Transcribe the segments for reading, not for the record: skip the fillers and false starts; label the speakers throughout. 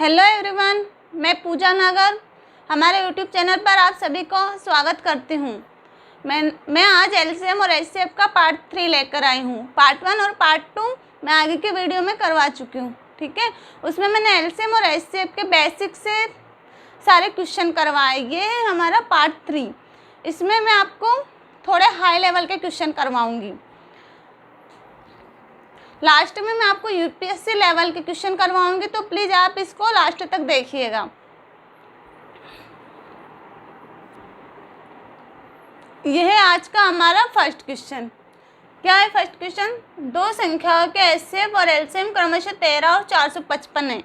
Speaker 1: Hello everyone, मैं पूजा नागर हमारे यूट्यूब चैनल पर आप सभी को स्वागत करती हूँ। मैं आज एलसीएम और एचसीएफ का पार्ट 3 लेकर आई हूँ। पार्ट 1 और पार्ट 2 मैं आगे के वीडियो में करवा चुकी हूँ, ठीक है। उसमें मैंने एलसीएम और एचसीएफ के बेसिक से सारे क्वेश्चन करवाए। ये है हमारा पार्ट 3। इसमें मैं आपको थोड़े हाई लेवल के क्वेश्चन करवाऊँगी। लास्ट में मैं आपको यूपीएससी लेवल के क्वेश्चन करवाऊंगी, तो प्लीज़ आप इसको लास्ट तक देखिएगा। यह है आज का हमारा फर्स्ट क्वेश्चन। क्या है फर्स्ट क्वेश्चन? दो संख्याओं के एचसीएफ और एलसीएम क्रमशः 13 और 455 है।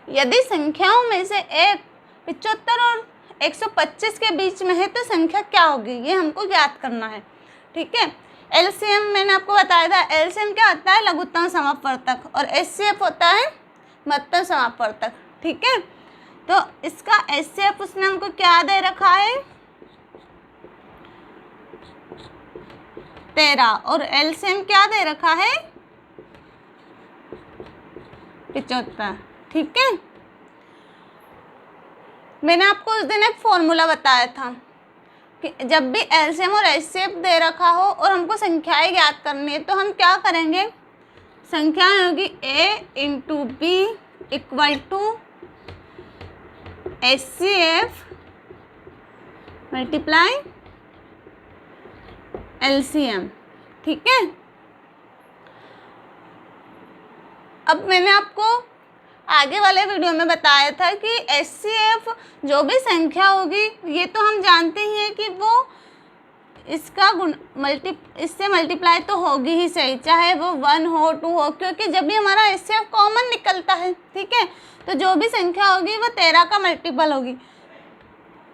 Speaker 1: यदि संख्याओं में से एक 75 और 125 के बीच में है तो संख्या क्या होगी, ये हमको ज्ञात करना है, ठीक है। एलसीएम मैंने आपको बताया था। एलसीएम क्या होता है? लघुत्तम समापवर्तक। और एचसीएफ होता है महत्तम समापवर्तक, ठीक है। तो इसका एचसीएफ उसने हमको क्या दे रखा है? 13। और एलसीएम क्या दे रखा है? 75, ठीक है। मैंने आपको उस दिन एक फॉर्मूला बताया था कि जब भी एलसीएम और एचसीएफ दे रखा हो और हमको संख्याएं ज्ञात करनी है तो हम क्या करेंगे? संख्याएं होगी a into B equal to HCF multiply LCM, ठीक है। अब मैंने आपको आगे वाले वीडियो में बताया था कि एचसीएफ जो भी संख्या होगी ये तो हम जानते ही हैं कि वो इसका इससे मल्टीप्लाई तो होगी ही सही, चाहे वो 1 हो 2 हो, क्योंकि जब भी हमारा एचसीएफ कॉमन निकलता है, ठीक है, तो जो भी संख्या होगी वो 13 का मल्टीपल होगी।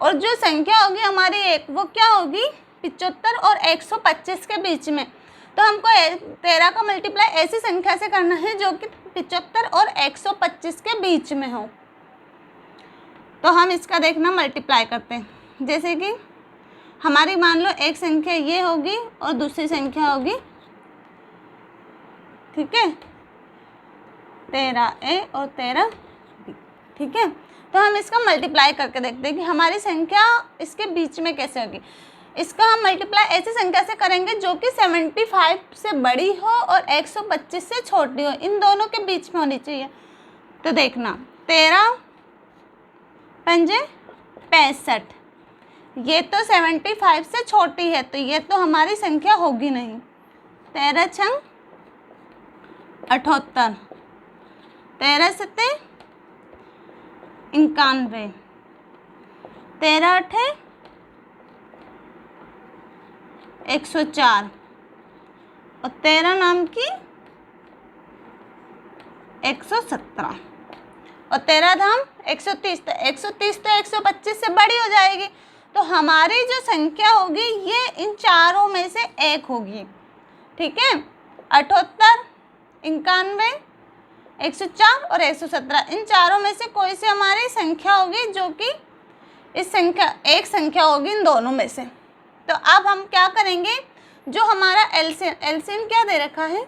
Speaker 1: और जो संख्या होगी हमारी एक, वो क्या होगी? 75 और 125 के बीच में। तो हमको 13 का मल्टीप्लाई ऐसी संख्या से करना है जो कि 75 और 125 के बीच में हो। तो हम इसका देखना मल्टीप्लाई करते हैं। जैसे कि हमारी मान लो एक संख्या ये होगी और दूसरी संख्या होगी, ठीक है, 13A और 13B, ठीक है। तो हम इसका मल्टीप्लाई करके देखते हैं कि हमारी संख्या इसके बीच में कैसे होगी। इसका हम मल्टीप्लाई ऐसी संख्या से करेंगे जो कि 75 से बड़ी हो और 125 से छोटी हो, इन दोनों के बीच में होनी चाहिए। तो देखना 13 पंजे 65, ये तो 75 से छोटी है तो ये तो हमारी संख्या होगी नहीं। 13 छंग 78, 13 सत्ते 91, 13 अठे 104 और 13 नाम की 117 और 13 धाम 130। तो 130 तो 125 से बड़ी हो जाएगी। तो हमारी जो संख्या होगी ये इन चारों में से एक होगी, ठीक है। 78, 91, 104 और 117, इन चारों में से कोई सी हमारी संख्या होगी जो कि इस संख्या एक संख्या होगी इन दोनों में से। तो अब हम क्या करेंगे? जो हमारा एलसीएम क्या दे रखा है?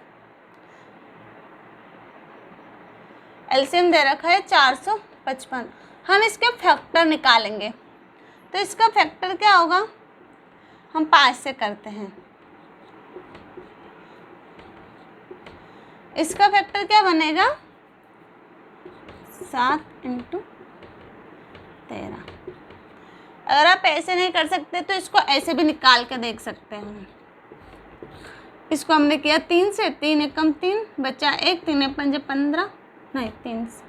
Speaker 1: एलसीएम दे रखा है 455। हम इसके फैक्टर निकालेंगे। तो इसका फैक्टर क्या होगा? हम 5 से करते हैं। इसका फैक्टर क्या बनेगा? 7 इंटू 13। अगर आप ऐसे नहीं कर सकते तो इसको ऐसे भी निकाल के देख सकते हैं। इसको हमने किया 3 से, 3 एकम 3 बचा 1, 3 पंजे 15, नहीं 3 से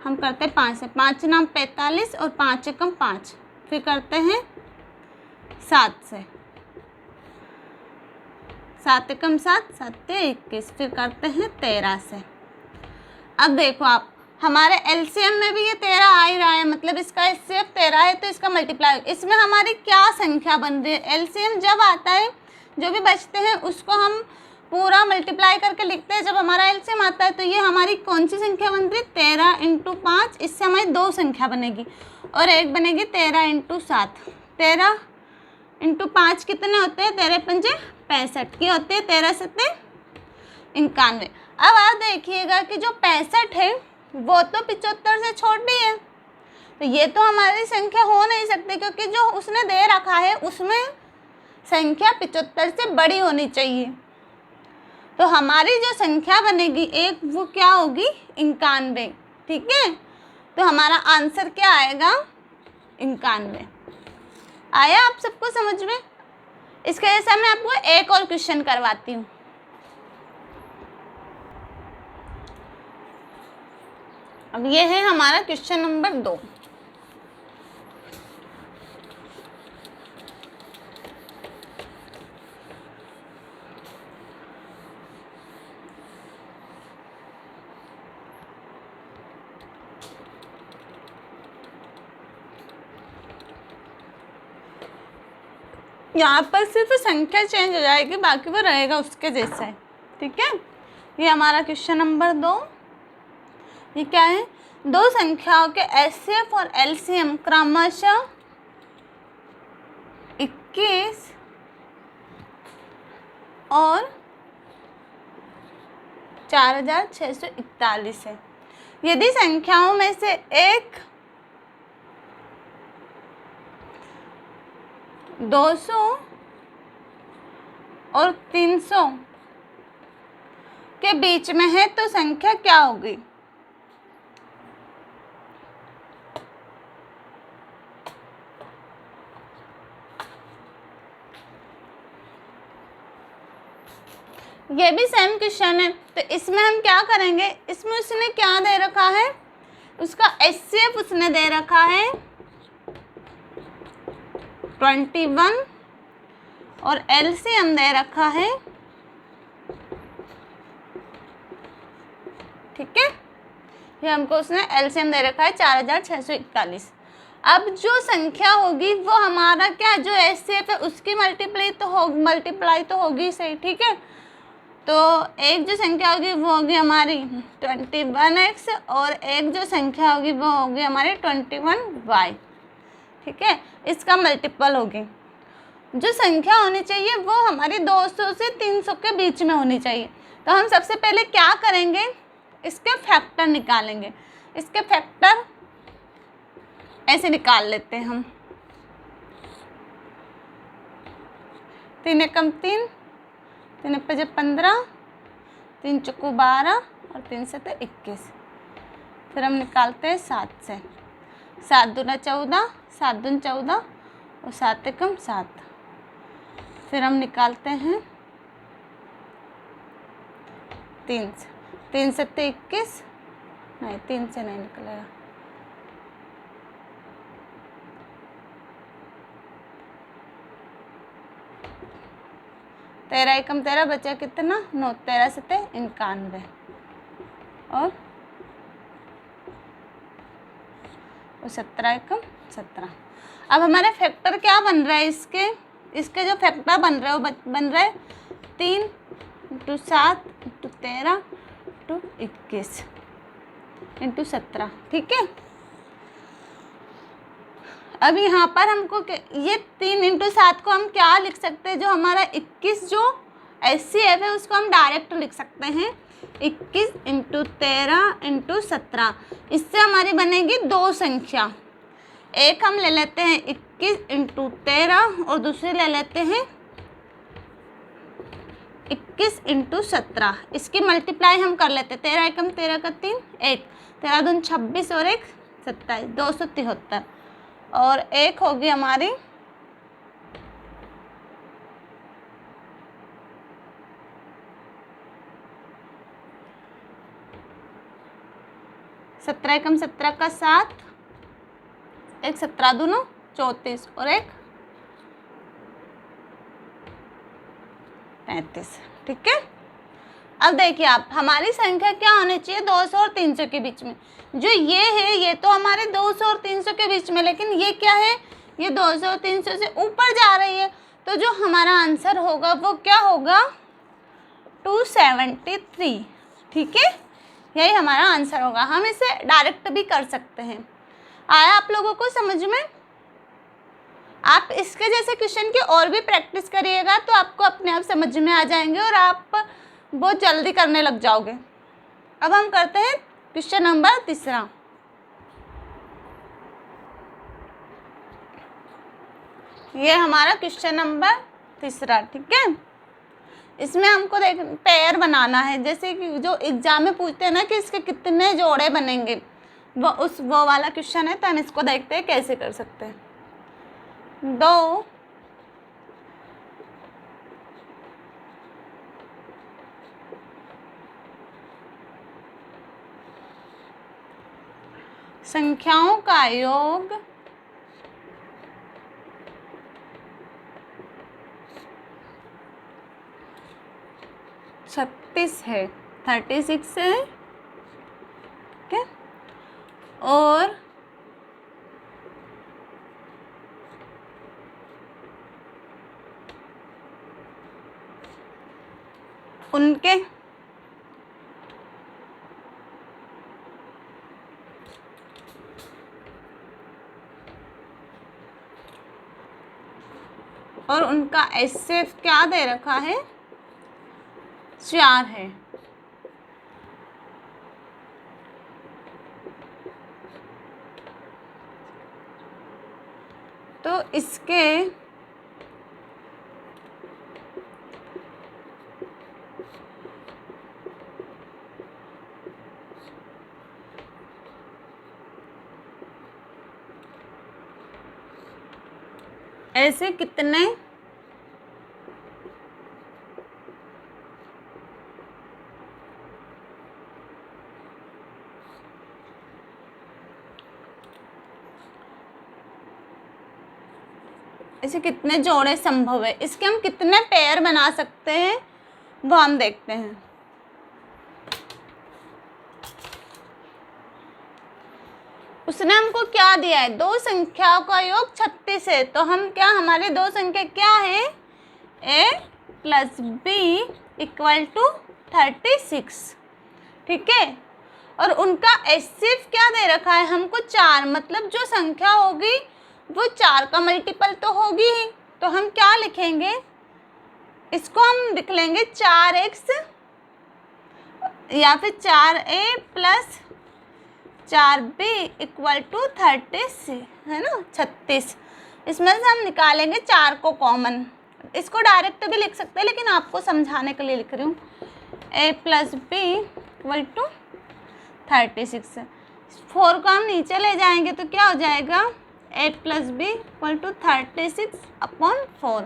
Speaker 1: हम करते हैं 5 से, 5 नाम 45 और 5 एकम 5, फिर करते हैं 7 से, 7 एकम 7, 7 21, फिर करते हैं 13 से। अब देखो आप, हमारे एलसीएम में भी ये 13 आ ही रहा है, मतलब इसका एचसीएफ 13 है तो इसका मल्टीप्लाई। इसमें हमारी क्या संख्या बन रही है? एलसीएम जब आता है जो भी बचते हैं उसको हम पूरा मल्टीप्लाई करके लिखते हैं। जब हमारा एलसीएम आता है तो ये हमारी कौन सी संख्या बन रही है? 13 इंटू 5, इससे हमारी 2 संख्या बनेगी और एक बनेगी 13 इंटू 7। 13 इंटू 5 कितने होते हैं? 13 पंजे 65 की होते हैं, 13 सत्ते 91। अब आप देखिएगा कि जो 65 है वो तो 75 से छोटी है, तो ये तो हमारी संख्या हो नहीं सकती, क्योंकि जो उसने दे रखा है उसमें संख्या 75 से बड़ी होनी चाहिए। तो हमारी जो संख्या बनेगी एक, वो क्या होगी, 91। ठीक है, तो हमारा आंसर क्या आएगा, 91। आया आप सबको समझ में? इसके जैसा मैं आपको एक और क्वेश्चन करवाती हूँ। अब ये है हमारा क्वेश्चन नंबर 2। यहाँ पर सिर्फ संख्या चेंज हो जाएगी, बाकी वो रहेगा उसके जैसा है। ठीक है, ये हमारा क्वेश्चन नंबर 2। ये क्या है, दो संख्याओं के एचसीएफ और एलसीएम क्रमशः 21 और 4641 है। यदि संख्याओं में से एक 200 और 300 के बीच में है तो संख्या क्या होगी? ये भी सेम क्वेश्चन है, तो इसमें हम क्या करेंगे, इसमें उसने क्या दे रखा है, उसका एचसीएफ उसने दे रखा है 21 और एलसीएम दे रखा है, ठीक है, ये हमको उसने एलसीएम दे रखा है 4641। अब जो संख्या होगी वो हमारा क्या, जो एचसीएफ है उसकी मल्टीप्लाई तो होगी सही। ठीक है, तो एक जो संख्या होगी वो होगी हमारी 21x और एक जो संख्या होगी वो होगी हमारी 21y। ठीक है, इसका मल्टीपल होगी। जो संख्या होनी चाहिए वो हमारी 200 से 300 के बीच में होनी चाहिए। तो हम सबसे पहले क्या करेंगे, इसके फैक्टर निकालेंगे। इसके फैक्टर ऐसे निकाल लेते हैं हम, 3 एकम 3, 3 पंजे 15, 3 चौको 12 और 3 सते 21। फिर हम निकालते हैं 7 से, 7 दूना 14, 7 दून 14 और 7 एकम 7। फिर हम निकालते हैं 3 से, 3 सते 21, नहीं 3 से नहीं निकलेगा, 13 एकम 13 बचा कितना 9, 13 सते 91 और 17 एकम 17। अब हमारे फैक्टर क्या बन रहा है, इसके जो फैक्टर बन रहे हैं वो बन रहा है 3 × 7 × 13 × 21 × 17। ठीक है, अब यहाँ पर हमको ये 3 × 7 को हम क्या लिख सकते हैं, जो हमारा 21 जो एचसीएफ है उसको हम डायरेक्ट लिख सकते हैं 21 × 13 × 17। इससे हमारी बनेगी दो संख्या, एक हम ले लेते हैं 21 × 13 और दूसरी ले लेते हैं 21 × 17। इसकी मल्टीप्लाई हम कर लेते हैं, 13 एकम 13 का 3 8, 13 दून 26 और 1 27, 273 और एक होगी हमारी 17 एकम 17 का 7, एक 17 दूनो 34 और एक 35। ठीक है, अब देखिए आप, हमारी संख्या क्या होनी चाहिए 200 और 300 के बीच में। जो ये है ये तो हमारे 200 और 300 के बीच में, लेकिन ये क्या है, ये 200 और 300 से ऊपर जा रही है। तो जो हमारा आंसर होगा वो क्या होगा 273। ठीक है, यही हमारा आंसर होगा। हम इसे डायरेक्ट भी कर सकते हैं। आया आप लोगों को समझ में? आप इसके जैसे क्वेश्चन की और भी प्रैक्टिस करिएगा तो आपको अपने आप समझ में आ जाएंगे और आप बहुत जल्दी करने लग जाओगे। अब हम करते हैं क्वेश्चन नंबर 3। ये हमारा क्वेश्चन नंबर 3, ठीक है। इसमें हमको देख पेयर बनाना है, जैसे कि जो एग्जाम में पूछते हैं ना कि इसके कितने जोड़े बनेंगे, वो वाला क्वेश्चन है। तो हम इसको देखते हैं कैसे कर सकते हैं। 2 संख्याओं का योग 36 है, 36 है, ठीक है। और उनके HCF क्या दे रखा है, 4 है। तो इसके ऐसे कितने जोड़े संभव है, इसके हम कितने पेयर बना सकते हैं वो हम देखते हैं। उसने हमको क्या दिया है, 2 संख्याओं का योग 36 है। तो हम क्या, हमारी 2 संख्या क्या है, a + b = 36, ठीक है। और उनका HCF क्या दे रखा है हमको, 4। मतलब जो संख्या होगी वो 4 का मल्टीपल तो होगी ही। तो हम क्या लिखेंगे, इसको हम लिख लेंगे 4x या फिर 4a + 4b = 36, है ना, 36। इसमें से हम निकालेंगे 4 को कॉमन। इसको डायरेक्ट भी लिख सकते हैं, लेकिन आपको समझाने के लिए लिख रही हूँ। a + b = 36। 4 को हम नीचे ले जाएंगे तो क्या हो जाएगा, a + b = 36/4।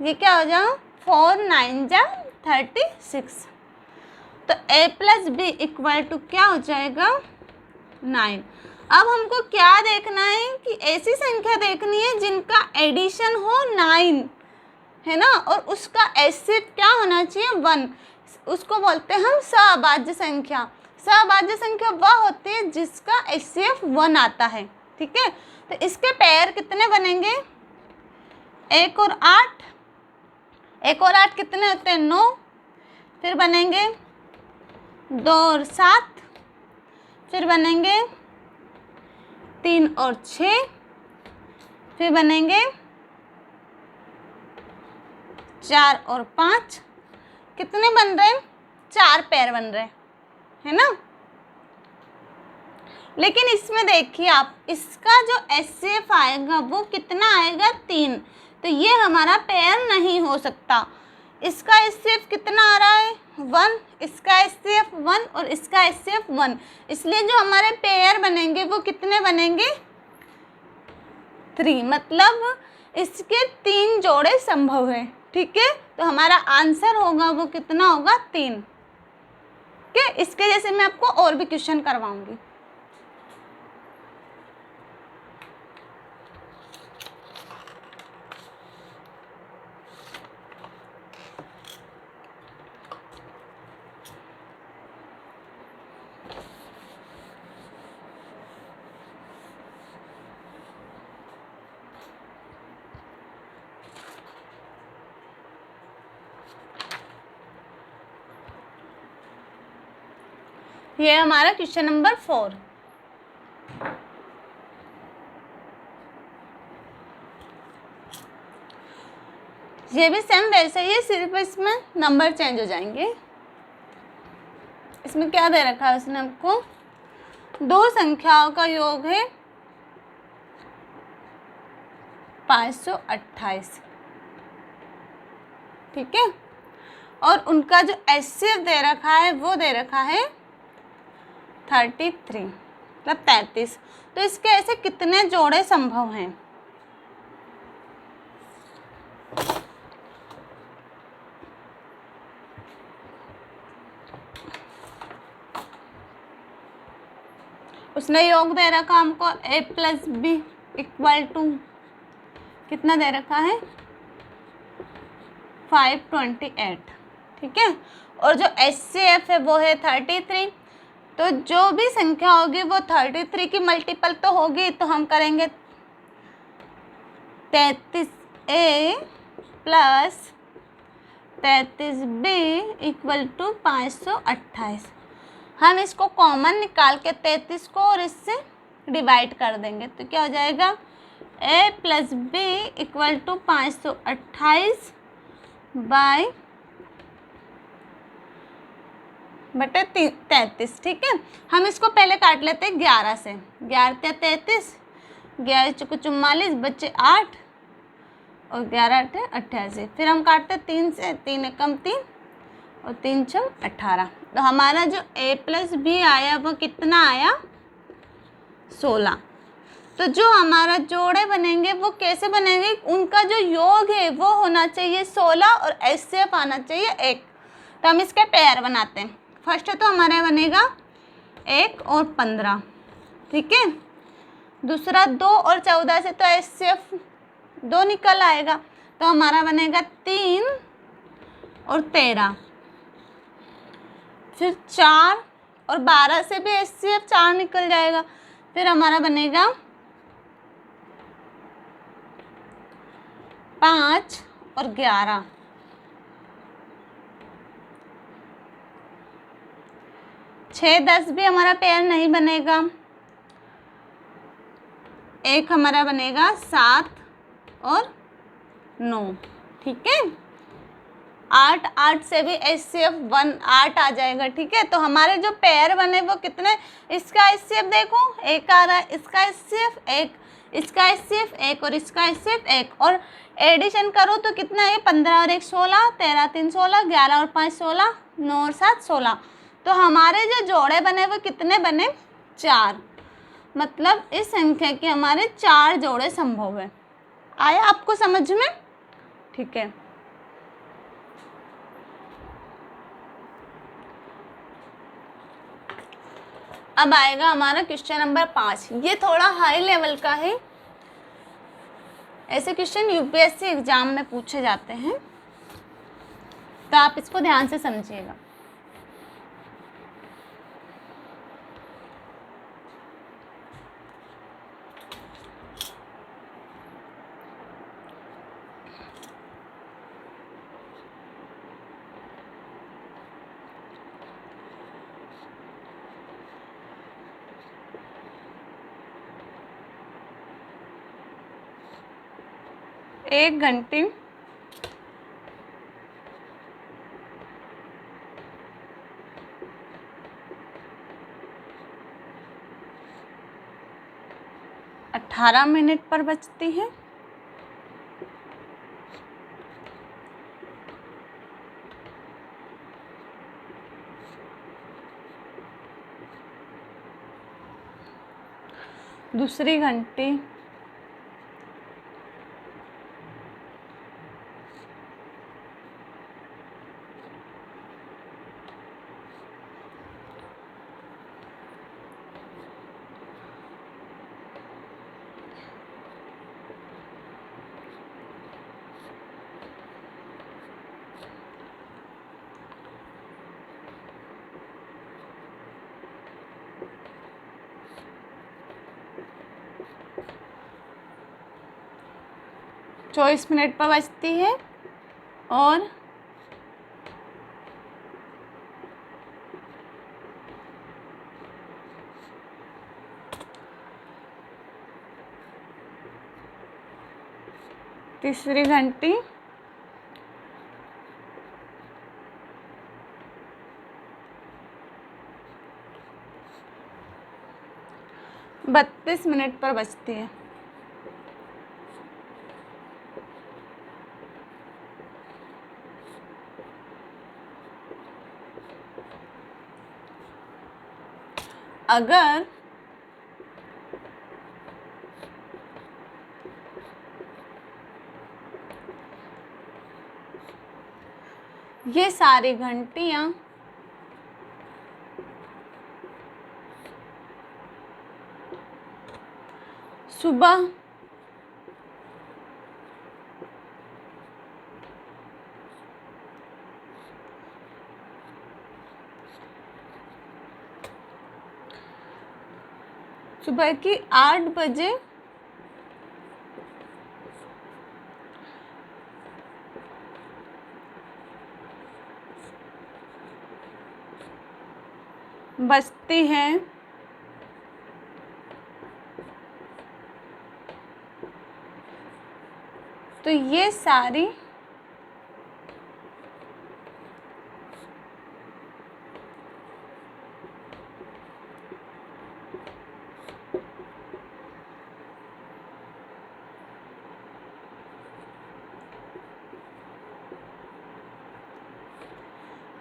Speaker 1: ये क्या हो जाएगा, 4 9 जा 36। तो a + b = क्या हो जाएगा, 9। अब हमको क्या देखना है कि ऐसी संख्या देखनी है जिनका एडिशन हो 9, है ना, और उसका HCF क्या होना चाहिए, 1। उसको बोलते हैं हम सहभाज्य संख्या। सहभाज्य संख्या वह होती है जिसका HCF 1 आता है, ठीक है। तो इसके पेयर कितने बनेंगे, 1 और 8। 1 और 8 कितने होते हैं, 9। फिर बनेंगे 2 और 7, फिर बनेंगे 3 और 6, फिर बनेंगे 4 और 5। कितने बन रहे हैं, 4 पेयर बन रहे हैं, है ना। लेकिन इसमें देखिए आप, इसका जो HCF आएगा वो कितना आएगा, 3। तो ये हमारा पेयर नहीं हो सकता। इसका HCF कितना आ रहा है, 1। इसका HCF 1 और इसका HCF 1। इसलिए जो हमारे पेयर बनेंगे वो कितने बनेंगे, 3। मतलब इसके 3 जोड़े संभव है, ठीक है। तो हमारा आंसर होगा वो कितना होगा, 3। ठीक है। इसके जैसे मैं आपको और भी क्वेश्चन करवाऊंगी। ये हमारा क्वेश्चन नंबर 4। ये भी सेम वैसे ही है, सिर्फ इसमें नंबर चेंज हो जाएंगे। इसमें क्या दे रखा है उसने आपको, दो संख्याओं का योग है 528, ठीक है। और उनका जो HCF दे रखा है वो दे रखा है 33, मतलब 33। तो इसके ऐसे कितने जोड़े संभव हैं? उसने योग दे रखा हमको A + B = कितना दे रखा है 528, ठीक है। और जो HCF है वो है 33। तो जो भी संख्या होगी वो 33 की मल्टीपल तो होगी, तो हम करेंगे 33A + 33B = 528। हम इसको कॉमन निकाल के 33 को और इससे डिवाइड कर देंगे, तो क्या हो जाएगा A + B = 528 बटे 33, ठीक है। हम इसको पहले काट लेते हैं 11 से, 11 × 33, 11 × 44, बच्चे 8 और 11 × 8 = 88। फिर हम काटते 3 से, 3 × 1 = 3 और 3 × 6 = 18। तो हमारा जो A + B आया वो कितना आया 16। तो जो हमारा जोड़े बनेंगे वो कैसे बनेंगे, उनका जो योग है वो होना चाहिए 16 और HCF आना चाहिए 1। तो हम इसके पेयर बनाते हैं। फर्स्ट तो हमारा बनेगा 1 और 15, ठीक है। दूसरा 2 और 14 से तो HCF 2 निकल आएगा, तो हमारा बनेगा 3 और 13। फिर 4 और 12 से भी HCF 4 निकल जाएगा। फिर हमारा बनेगा 5 और 11। 6, 10 भी हमारा पेयर नहीं बनेगा। एक हमारा बनेगा 7 और 9, ठीक है। 8, 8 से भी HCF 1 8 आ जाएगा, ठीक है। तो हमारे जो पेयर बने वो कितने, इसका HCF देखो 1 आ रहा है, इसका HCF 1, इसका HCF 1 और इसका HCF 1, और एडिशन करो तो कितना है 15 और 1 16, 13 3 16, 11 और 5 16, 9 और 7 16। तो हमारे जो जोड़े बने वो कितने बने 4, मतलब इस संख्या के हमारे 4 जोड़े संभव है। आया आपको समझ में, ठीक है। अब आएगा हमारा क्वेश्चन नंबर 5। ये थोड़ा हाई लेवल का है, ऐसे क्वेश्चन UPSC एग्जाम में पूछे जाते हैं, तो आप इसको ध्यान से समझिएगा। एक घंटे 18 मिनट पर बजती है। दूसरी घंटी 24 मिनट पर बजती है, और तीसरी घंटी 32 मिनट पर बजती है। अगर ये सारी घंटियां सुबह सुबह की 8 बजे बजती हैं, तो ये सारी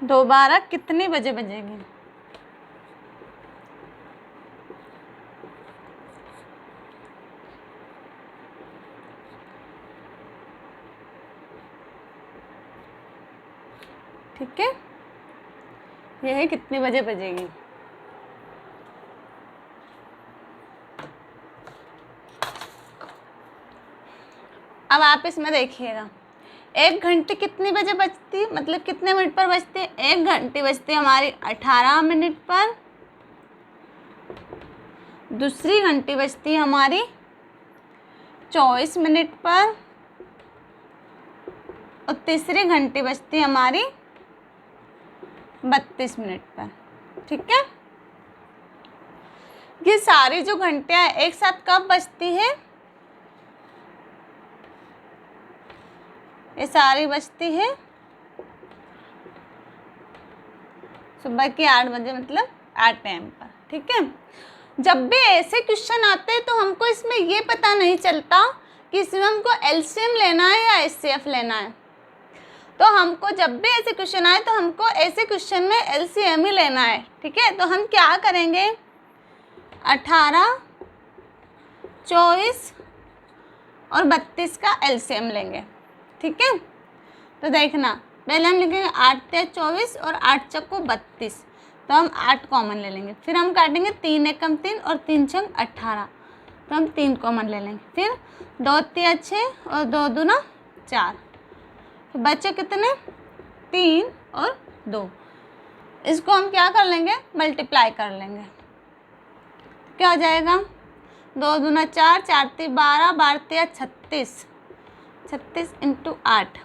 Speaker 1: दोबारा कितने बजे बजेगी? ठीक है, यह कितने बजे बजेगी? अब आप इसमें देखिएगा, 1 घंटे कितनी बजे बजती है, मतलब कितने मिनट पर बजती है? 1 घंटी बजती है हमारी 18 मिनट पर, दूसरी घंटी बजती है हमारी 24 मिनट पर, और तीसरी घंटी बजती है हमारी 32 मिनट पर। ठीक है, ये सारी जो घंटियां एक साथ कब बजती है? ये सारी बजती है सुबह के 8 बजे, मतलब 8 AM पर। ठीक है, जब भी ऐसे क्वेश्चन आते हैं तो हमको इसमें ये पता नहीं चलता कि इसमें हमको एलसीएम लेना है या एचसीएफ लेना है। तो हमको जब भी ऐसे क्वेश्चन आए तो हमको ऐसे क्वेश्चन में एलसीएम ही लेना है। ठीक है, तो हम क्या करेंगे, 18, 24 और 32 का एलसीएम लेंगे। ठीक है, तो देखना, पहले हम लिखेंगे 8 × 24 और 8 × 32, तो हम 8 कॉमन ले लेंगे। फिर हम काटेंगे 3 × 1 3 और 3 × 18, तो हम 3 कॉमन ले लेंगे। फिर 2 × 3 = 6 और 2 × 2 = 4, तो बचे कितने, 3 और 2। इसको हम क्या कर लेंगे, मल्टीप्लाई कर लेंगे। क्या हो जाएगा, 2 × 2 = 4, 4 × 3 = 12, 12 × 3 = 36, 36 × 8,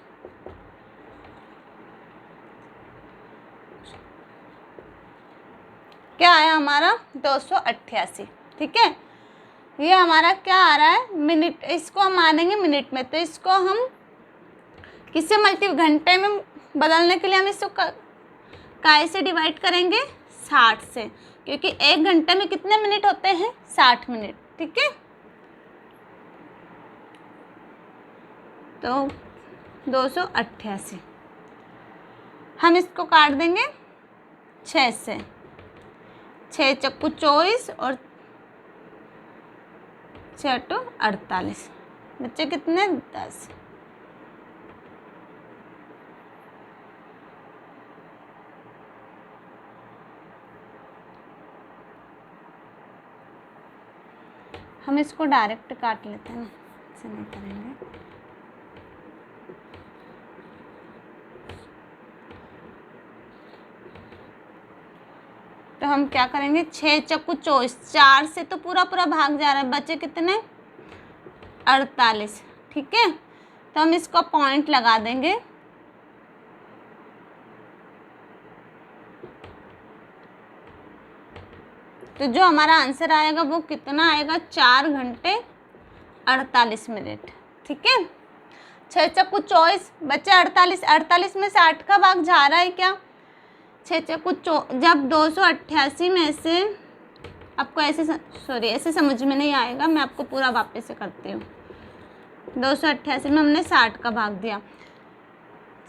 Speaker 1: क्या आया हमारा, 288। ठीक है, ये हमारा क्या आ रहा है, मिनट। इसको हम मानेंगे मिनट में, तो इसको हम किससे घंटे में बदलने के लिए हम इसको काय से डिवाइड करेंगे, 60 से, क्योंकि 1 घंटे में कितने मिनट होते हैं, 60 मिनट। ठीक है, तो 288 हम इसको काट देंगे 6 से, 6 × 24 और 6 × 48, बच्चे कितने, 10। हम इसको डायरेक्ट काट लेते हैं ना, ऐसे नहीं करेंगे। तो हम क्या करेंगे, 6 × 24, 4 से तो पूरा पूरा भाग जा रहा है, बचे कितने, 48। ठीक है, तो हम इसको पॉइंट लगा देंगे। तो जो हमारा आंसर आएगा वो कितना आएगा, 4 घंटे 48 मिनट। ठीक है, 6 × 24 बचे 48, 48 में से 8 का भाग जा रहा है क्या, 6 × 24, जब 288 में से आपको ऐसे ऐसे समझ में नहीं आएगा, मैं आपको पूरा वापस से करती हूँ। 288 में हमने 60 का भाग दिया,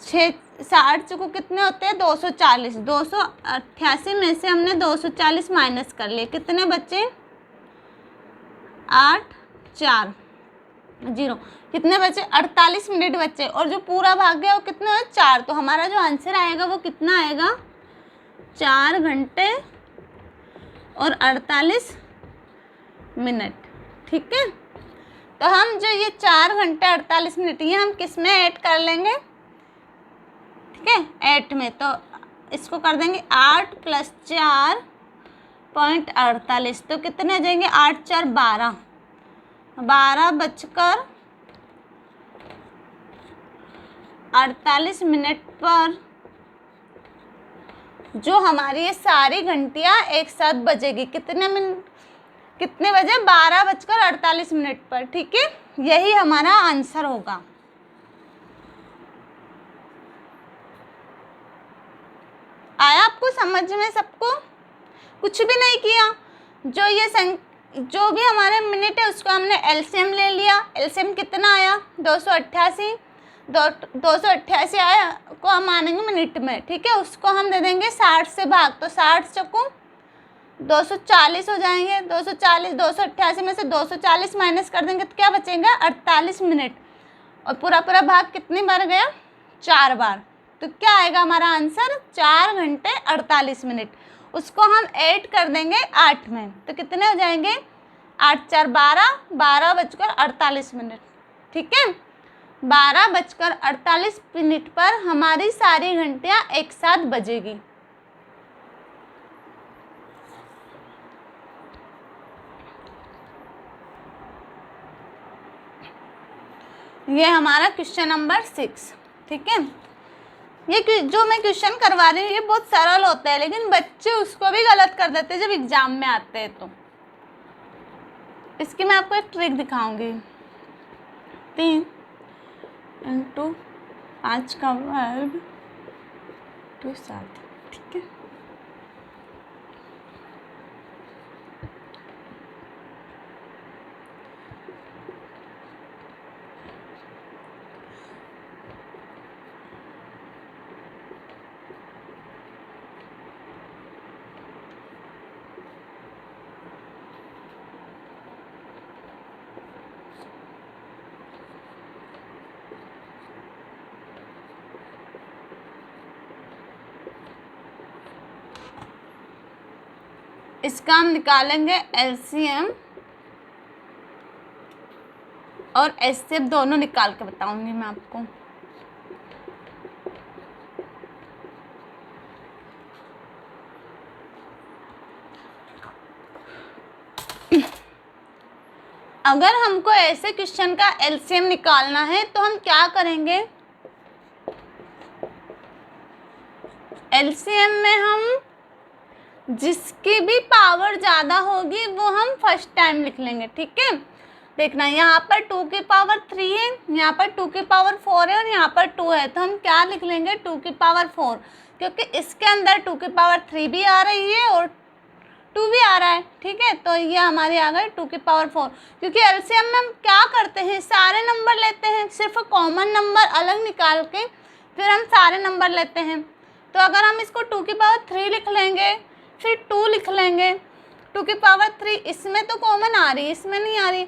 Speaker 1: 60 को कितने होते हैं 240, 288 में से हमने 240 माइनस कर लिए, कितने बचे 8 4 0, कितने बचे 48 मिनट बचे, और जो पूरा भाग गया वो कितना है 4। तो हमारा जो आंसर आएगा वो कितना आएगा 4 घंटे और 48 मिनट। ठीक है, तो हम जो ये 4 घंटे 48 मिनट ये हम किस में ऐड कर लेंगे, ठीक है 8 में, तो इसको कर देंगे 8 + 4.48, तो कितने आ जाएंगे 8 4 12, 12 बजकर 48 मिनट पर जो हमारी ये सारी घंटियाँ एक साथ बजेगी, कितने बजे 12 बजकर 48 मिनट पर। ठीक है, यही हमारा आंसर होगा। आया आपको समझ में सबको? कुछ भी नहीं किया, जो भी हमारे मिनट है उसको हमने एलसीएम ले लिया। एलसीएम कितना आया 288, 288 आया को हम मानेंगे मिनट में। ठीक है, उसको हम दे देंगे 60 से भाग, तो 60 चौको 240 हो जाएंगे, 240 288 में से 240 माइनस कर देंगे तो क्या बचेगा 48 मिनट, और पूरा भाग कितनी बार गया 4 बार, तो क्या आएगा हमारा आंसर 4 घंटे 48 मिनट। उसको हम ऐड कर देंगे 8 में, तो कितने हो जाएंगे 8 4 12, 12 बजकर 48 मिनट। ठीक है, 12 बजकर 48 मिनट पर हमारी सारी घंटियाँ एक साथ बजेगी। ये हमारा क्वेश्चन नंबर 6। ठीक है, ये जो मैं क्वेश्चन करवा रही हूँ ये बहुत सरल होता है, लेकिन बच्चे उसको भी गलत कर देते हैं जब एग्जाम में आते हैं। तो इसकी मैं आपको एक ट्रिक दिखाऊंगी। 3 × 5 का वर्ग × 7। ठीक है, इसका हम निकालेंगे एलसीएम और एचसीएफ दोनों निकाल के बताऊंगी मैं आपको। अगर हमको ऐसे क्वेश्चन का एलसीएम निकालना है तो हम क्या करेंगे, एलसीएम में हम जिसकी भी पावर ज़्यादा होगी वो हम फर्स्ट टाइम लिख लेंगे। ठीक है, देखना यहाँ पर 2 की पावर 3 है, यहाँ पर 2 की पावर 4 है और यहाँ पर 2 है, तो हम क्या लिख लेंगे 2 की पावर 4, क्योंकि इसके अंदर 2 की पावर 3 भी आ रही है और 2 भी आ रहा है। ठीक है, तो ये हमारी आ गई 2 की पावर 4, क्योंकि एलसीएम में हम क्या करते हैं सारे नंबर लेते हैं, सिर्फ कॉमन नंबर अलग निकाल के फिर हम सारे नंबर लेते हैं। तो अगर हम इसको 2 की पावर 3 लिख लेंगे, फिर 2 लिख लेंगे, 2 की पावर 3 इसमें तो कॉमन आ रही है, इसमें नहीं आ रही,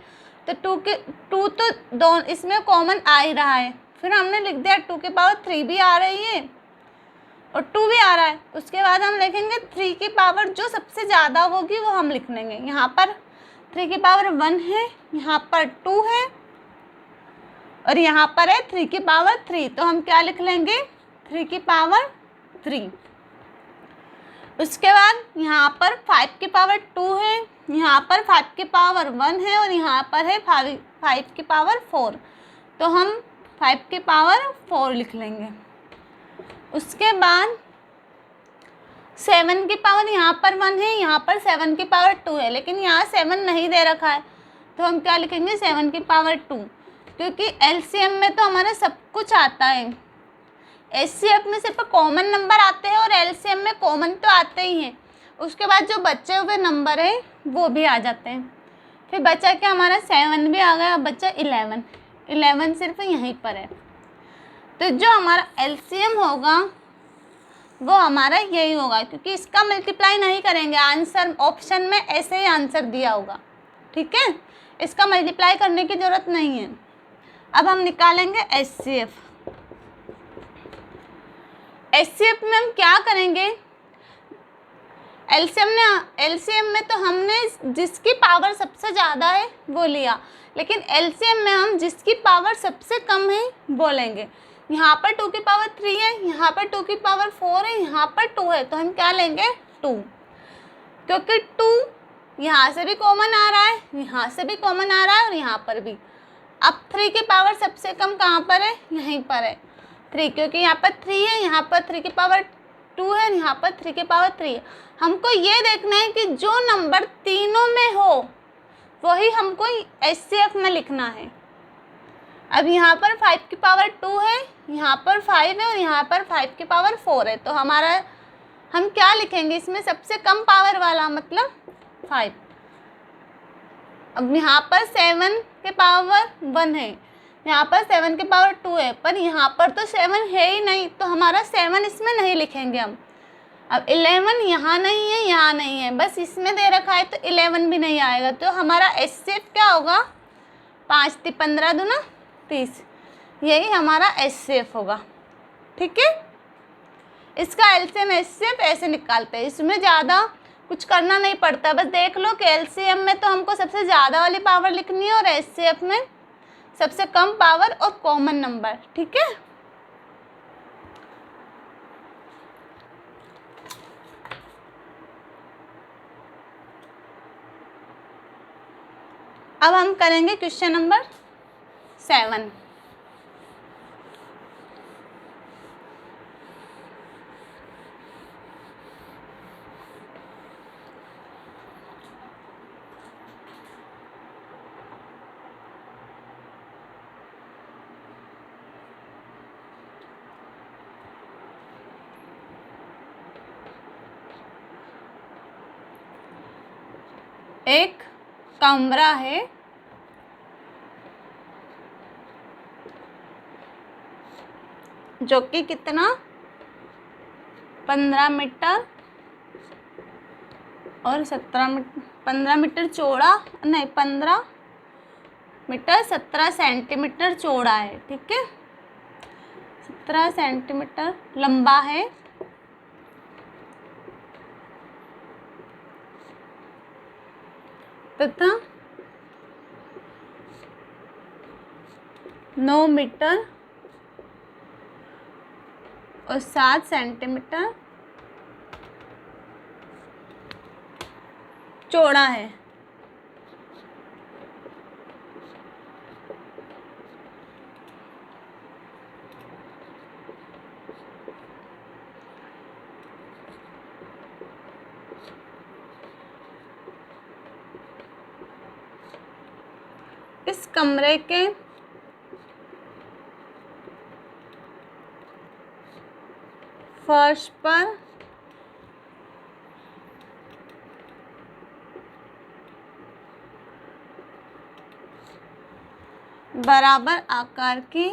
Speaker 1: तो 2 तो दोनों इसमें कॉमन आ ही रहा है, फिर हमने लिख दिया 2 की पावर 3 भी आ रही है और 2 भी आ रहा है। उसके बाद हम लिखेंगे 3 की पावर जो सबसे ज़्यादा होगी वो हम लिख लेंगे। यहाँ पर 3 की पावर 1 है, यहाँ पर 2 है और यहाँ पर है 3 की पावर 3, तो हम क्या लिख लेंगे 3 की पावर 3। उसके बाद यहाँ पर 5 की पावर 2 है, यहाँ पर 5 की पावर 1 है और यहाँ पर है 5 की पावर 4, तो हम 5 की पावर 4 लिख लेंगे। उसके बाद 7 की पावर यहाँ पर 1 है, यहाँ पर 7 की पावर 2 है, लेकिन यहाँ 7 नहीं दे रखा है, तो हम क्या लिखेंगे 7 की पावर 2, क्योंकि एलसीएम में तो हमारा सब कुछ आता है, एचसीएफ में सिर्फ कॉमन नंबर आते हैं और एलसीएम में कॉमन तो आते ही हैं, उसके बाद जो बचे हुए नंबर है वो भी आ जाते हैं। फिर बचा क्या हमारा 7 भी आ गया, अब बचा 11 सिर्फ यहीं पर है। तो जो हमारा एलसीएम होगा वो हमारा यही होगा, क्योंकि इसका मल्टीप्लाई नहीं करेंगे, आंसर ऑप्शन में ऐसे ही आंसर दिया होगा, ठीक है, इसका मल्टीप्लाई करने की ज़रूरत नहीं है। अब हम निकालेंगे एचसीएफ। एचसीएफ में हम क्या करेंगे, एलसीएम में तो हमने जिसकी पावर सबसे ज़्यादा है वो लिया, लेकिन एलसीएम में हम जिसकी पावर सबसे कम है वो लेंगे। यहाँ पर 2 की पावर 3 है, यहाँ पर 2 की पावर 4 है, यहाँ पर 2 है, तो हम क्या लेंगे 2, क्योंकि 2 यहाँ से भी कॉमन आ रहा है, यहाँ से भी कॉमन आ रहा है और यहाँ पर भी। अब 3 की पावर सबसे कम कहाँ पर है, यहीं पर है 3, क्योंकि यहाँ पर 3 है, यहाँ पर 3 की पावर 2 है, यहाँ पर 3 की पावर 3 है। हमको ये देखना है कि जो नंबर तीनों में हो वही हमको एचसीएफ में लिखना है। अब यहाँ पर 5 की पावर 2 है, यहाँ पर 5 है और यहाँ पर 5 की पावर 4 है, तो हमारा हम क्या लिखेंगे इसमें सबसे कम पावर वाला, मतलब 5। अब यहाँ पर 7 के पावर 1 है, यहाँ पर 7 के पावर 2 है, पर यहाँ पर तो 7 है ही नहीं, तो हमारा 7 इसमें नहीं लिखेंगे हम। अब 11 यहाँ नहीं है, यहाँ नहीं है, बस इसमें दे रखा है तो 11 भी नहीं आएगा, तो हमारा एचसीएफ क्या होगा 5 × 15 × 30, यही हमारा एचसीएफ होगा, ठीक है। इसका एलसीएम एचसीएफ ऐसे निकालते हैं, इसमें ज़्यादा कुछ करना नहीं पड़ता, बस देख लो कि एलसीएम में तो हमको सबसे ज़्यादा वाली पावर लिखनी है और एचसीएफ में सबसे कम पावर और कॉमन नंबर, ठीक है। अब हम करेंगे क्वेश्चन नंबर 7। एक कमरा है जो कि कितना 15 मीटर और 15 मीटर चौड़ा, नहीं 15 मीटर 17 सेंटीमीटर चौड़ा है, ठीक है, 17 सेंटीमीटर लंबा है, तथा 9 मीटर और 7 सेंटीमीटर चौड़ा है। इस कमरे के फर्श पर बराबर आकार की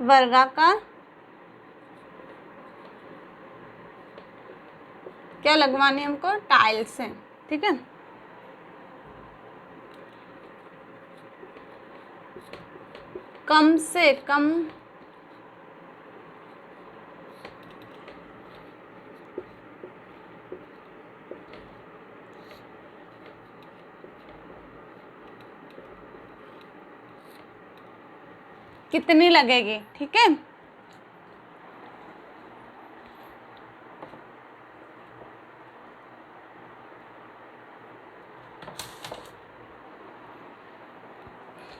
Speaker 1: वर्गाकार क्या लगवानी है हमको, टाइल्स है, ठीक है। कम से कम कितनी लगेगी, ठीक है।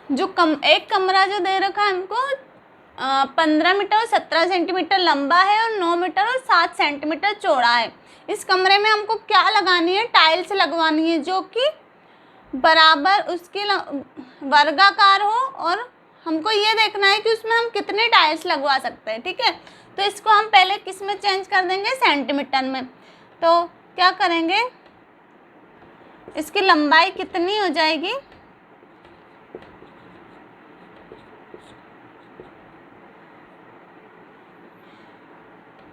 Speaker 1: जो एक कमरा जो दे रखा है हमको 15 मीटर और 17 सेंटीमीटर लंबा है और 9 मीटर और 7 सेंटीमीटर चौड़ा है। इस कमरे में हमको क्या लगानी है, टाइल्स लगवानी है जो कि बराबर उसके वर्गाकार हो, और हमको ये देखना है कि उसमें हम कितने टाइल्स लगवा सकते हैं। ठीक है, तो इसको हम पहले किस में चेंज कर देंगे, सेंटीमीटर में। तो क्या करेंगे, इसकी लंबाई कितनी हो जाएगी,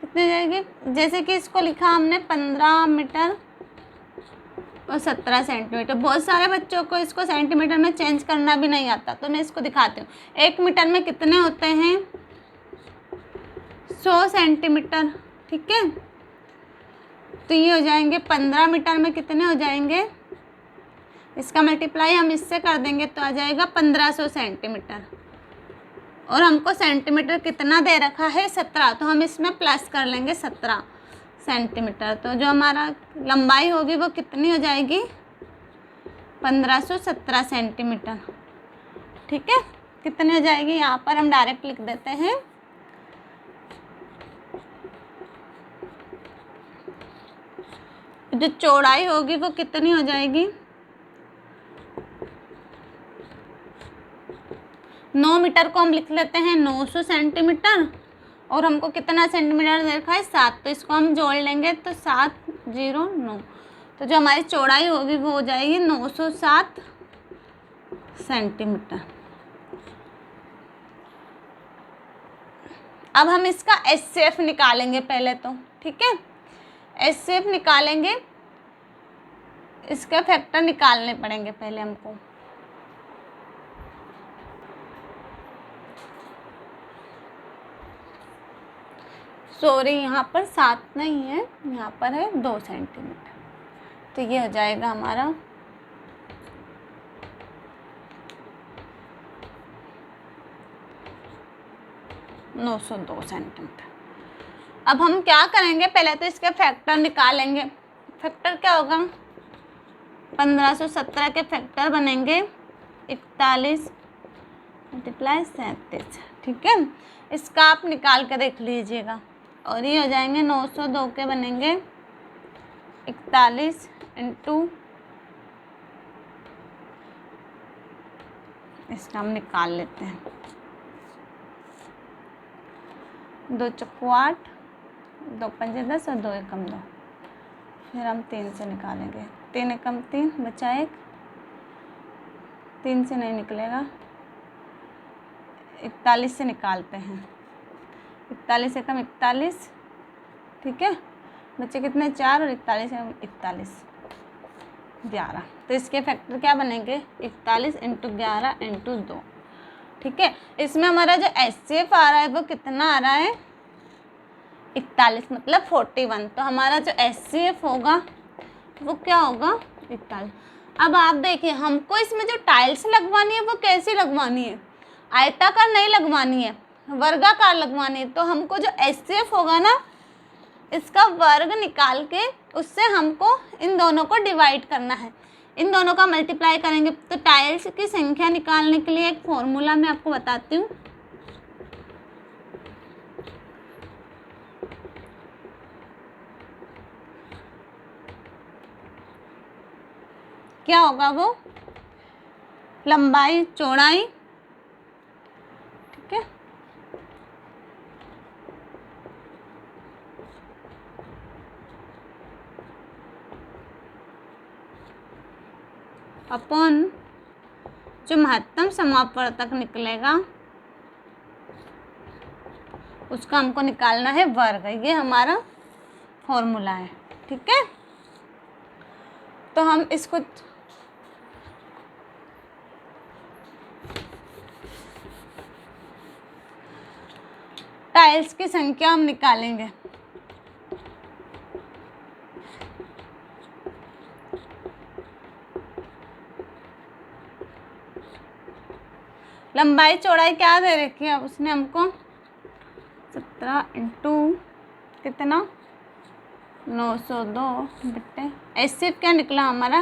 Speaker 1: कितनी हो जाएगी, जैसे कि इसको लिखा हमने 15 मीटर और 17 सेंटीमीटर। बहुत सारे बच्चों को इसको सेंटीमीटर में चेंज करना भी नहीं आता, तो मैं इसको दिखाती हूँ। 1 मीटर में कितने होते हैं, 100 सेंटीमीटर। ठीक है, तो ये हो जाएंगे 15 मीटर में कितने हो जाएंगे, इसका मल्टीप्लाई हम इससे कर देंगे तो आ जाएगा 1500 सेंटीमीटर। और हमको सेंटीमीटर कितना दे रखा है, 17, तो हम इसमें प्लस कर लेंगे 17 सेंटीमीटर। तो जो हमारा लंबाई होगी वो कितनी हो जाएगी, 1517 सेंटीमीटर। ठीक है, कितनी हो जाएगी, यहाँ पर हम डायरेक्ट लिख देते हैं। जो चौड़ाई होगी वो कितनी हो जाएगी, 9 मीटर को हम लिख लेते हैं 900 सेंटीमीटर, और हमको कितना सेंटीमीटर दे रखा है, 7, तो इसको हम जोड़ लेंगे तो 709। तो जो हमारी चौड़ाई होगी वो हो जाएगी 907 सेंटीमीटर। अब हम इसका एचसीएफ निकालेंगे पहले तो। ठीक है, एचसीएफ निकालेंगे, इसके फैक्टर निकालने पड़ेंगे पहले हमको। सॉरी, यहाँ पर 7 नहीं है, यहाँ पर है 2 सेंटीमीटर। तो ये हो जाएगा हमारा 902 सेंटीमीटर। अब हम क्या करेंगे, पहले तो इसके फैक्टर निकालेंगे। फैक्टर क्या होगा, 1517 के फैक्टर बनेंगे 41 मल्टीप्लाई 37। ठीक है, इसका आप निकाल कर देख लीजिएगा। और ये हो जाएंगे 902 के बनेंगे 41 इंटू, इसका हम निकाल लेते हैं, 2 चौको 8, 2 पंजे 10 और 2 एकम 2। फिर हम 3 से निकालेंगे, 3 एकम 3 बचा 1, 3 से नहीं निकलेगा, 41 से निकालते हैं, 41 एकम 41। ठीक है, बच्चे कितने, 4, और 41 एकम 41, 11। तो इसके फैक्टर क्या बनेंगे, 41 इंटू 11 इंटू 2। ठीक है, इसमें हमारा जो एचसीएफ आ रहा है वो कितना आ रहा है, 41, मतलब 41। तो हमारा जो एचसीएफ होगा वो क्या होगा, 41। अब आप देखिए, हमको इसमें जो टाइल्स लगवानी है वो कैसी लगवानी है, आयताकार नहीं लगवानी है, वर्गाकार लगवानी है। तो हमको जो एचसीएफ होगा ना, इसका वर्ग निकाल के उससे हमको इन दोनों को डिवाइड करना है, इन दोनों का मल्टीप्लाई करेंगे। तो टाइल्स की संख्या निकालने के लिए एक फॉर्मूला मैं आपको बताती हूँ। क्या होगा वो, लंबाई चौड़ाई, ठीक है, अपॉन जो महत्तम समापवर्तक निकलेगा उसका हमको निकालना है वर्ग। ये हमारा फॉर्मूला है। ठीक है, तो हम इसको टाइल्स की संख्या हम निकालेंगे। लंबाई चौड़ाई क्या दे रखी है, उसने हमको 17 इंटू कितना 902 बट्टे एचसीएफ क्या निकला हमारा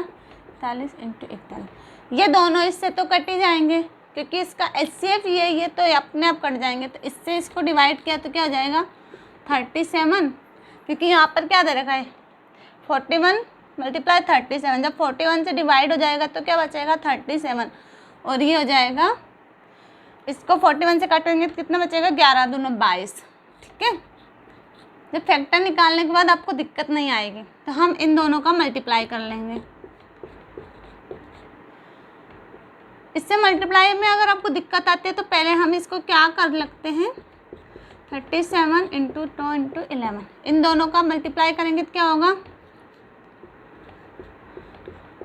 Speaker 1: 41 इंटू 41। ये दोनों इससे तो कट ही जाएंगे क्योंकि इसका HCF ये तो अपने आप कट जाएंगे, तो इससे इसको डिवाइड किया तो क्या हो जाएगा 37, क्योंकि यहाँ पर क्या दे रखा है 41 मल्टीप्लाई 37, जब 41 से डिवाइड हो जाएगा तो क्या बचेगा 37, और ये हो जाएगा, इसको 41 से काटेंगे तो कितना बचेगा 11 दूनी 22। ठीक है, जब फैक्टर निकालने के बाद आपको दिक्कत नहीं आएगी तो हम इन दोनों का मल्टीप्लाई कर लेंगे। इससे मल्टीप्लाई में अगर आपको दिक्कत आती है तो पहले हम इसको क्या कर लगते हैं 37 इंटू 2 इंटू 11, इन दोनों का मल्टीप्लाई करेंगे तो क्या होगा,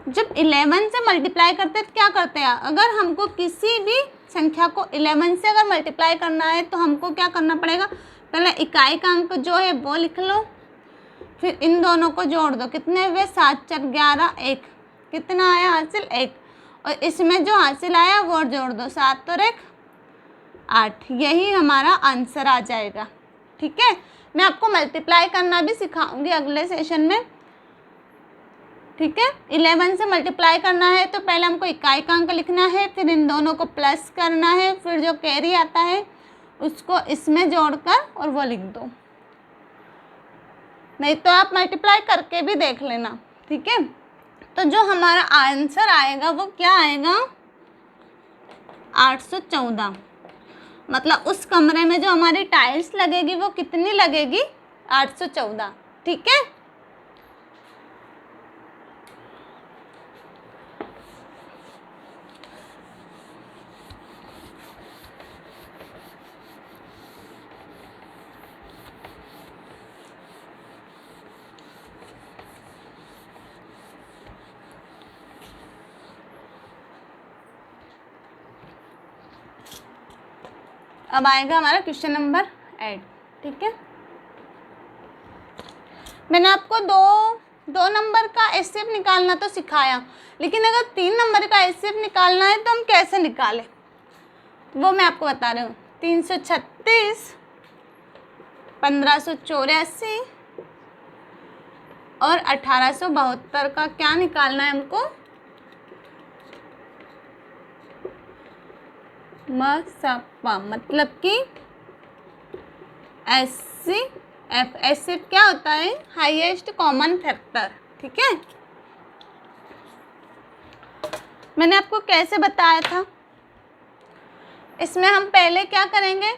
Speaker 1: जब 11 से मल्टीप्लाई करते हैं तो क्या करते हैं, अगर हमको किसी भी संख्या को 11 से अगर मल्टीप्लाई करना है तो हमको क्या करना पड़ेगा, पहले इकाई का अंक जो है वो लिख लो, फिर इन दोनों को जोड़ दो, कितने हुए 7 4 11 1, कितना आया हासिल 1, और इसमें जो हासिल आया वो जोड़ दो 7 और 1 8, यही हमारा आंसर आ जाएगा। ठीक है, मैं आपको मल्टीप्लाई करना भी सिखाऊंगी अगले सेशन में। ठीक है, 11 से मल्टीप्लाई करना है तो पहले हमको इकाई का अंक लिखना है, फिर इन दोनों को प्लस करना है, फिर जो कैरी आता है उसको इसमें जोड़कर और वो लिख दो, नहीं तो आप मल्टीप्लाई करके भी देख लेना। ठीक है, तो जो हमारा आंसर आएगा वो क्या आएगा 814, मतलब उस कमरे में जो हमारी टाइल्स लगेगी वो कितनी लगेगी 814। ठीक है, अब आएगा हमारा क्वेश्चन नंबर 8। ठीक है, मैंने आपको दो नंबर का HCF निकालना तो सिखाया, लेकिन अगर 3 नंबर का HCF निकालना है तो हम कैसे निकालें वो मैं आपको बता रही हूँ। 336, 1584 और 1872 का क्या निकालना है हमको, मसपा, मतलब कि HCF क्या होता है हाईएस्ट कॉमन फैक्टर। ठीक है, मैंने आपको कैसे बताया था, इसमें हम पहले क्या करेंगे,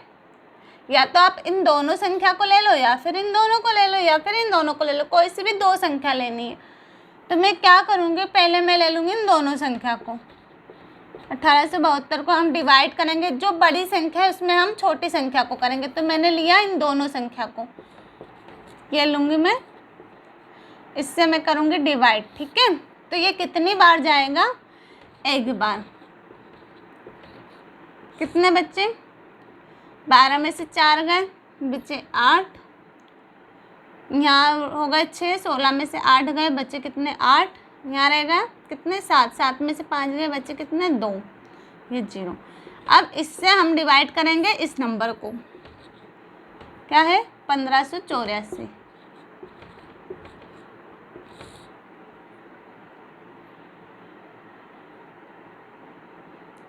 Speaker 1: या तो आप इन दोनों संख्या को ले लो या फिर इन दोनों को ले लो या फिर इन दोनों को ले लो, कोई सी भी 2 संख्या लेनी है। तो मैं क्या करूँगी, पहले मैं ले लूँगी इन दोनों संख्या को, 1872 को हम डिवाइड करेंगे, जो बड़ी संख्या है उसमें हम छोटी संख्या को करेंगे, तो मैंने लिया इन दोनों संख्या को, ये लूँगी मैं, इससे मैं करूँगी डिवाइड। ठीक है, तो ये कितनी बार जाएगा, एक बार, कितने बच्चे 12 में से 4 गए, बचे 8, यहाँ हो गए 6, 16 में से 8 गए, बचे कितने 8, यहाँ रहेगा कितने 7, 7 में से 5 गए, बचे कितने 2, ये 0। अब इससे हम डिवाइड करेंगे इस नंबर को, क्या है 1584,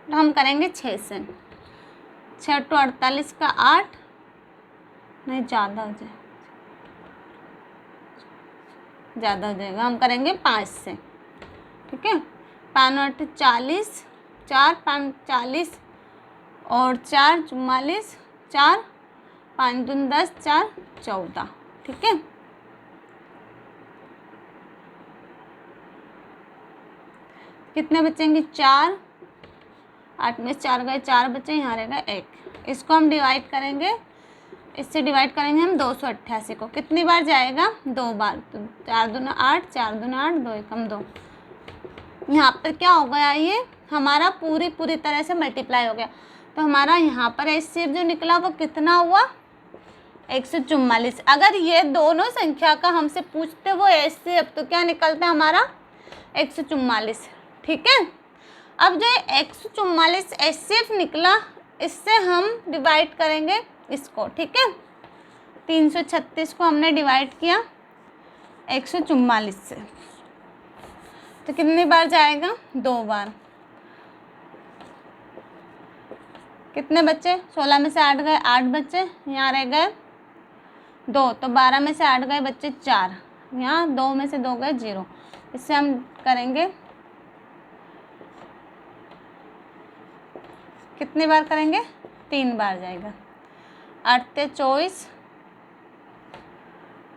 Speaker 1: तो हम करेंगे 6 से, 6 तो 48 का 8, नहीं ज़्यादा हो जाए, ज़्यादा हो जाएगा, हम करेंगे 5 से। ठीक है, 5 8 40, 4 5 40 और 4 44, 4 5 दूनी 10, 4 14। ठीक है, कितने बचेंगे 4, 8 में 4 गए, 4 बचे, यहाँ रहेगा 1। इसको हम डिवाइड करेंगे, इससे डिवाइड करेंगे हम 288 को, कितनी बार जाएगा 2 बार, तो 4 दूना 8, 4 दूना 8, 2 एकम 2। यहाँ पर क्या हो गया, ये हमारा पूरी तरह से मल्टीप्लाई हो गया, तो हमारा यहाँ पर HCF जो निकला वो कितना हुआ 144। अगर ये दोनों संख्या का हमसे पूछते वो HCF तो क्या निकलता है हमारा 144। ठीक है, अब जो 144 HCF निकला, इससे हम डिवाइड करेंगे इसको। ठीक है, 336 को हमने डिवाइड किया 144 से, तो कितनी बार जाएगा 2 बार, कितने बच्चे, 16 में से 8 गए 8 बच्चे, यहाँ रह गए 2, तो 12 में से 8 गए बच्चे 4, यहाँ 2 में से 2 गए 0। इससे हम करेंगे, कितनी बार करेंगे, 3 बार जाएगा। 8 ते 24,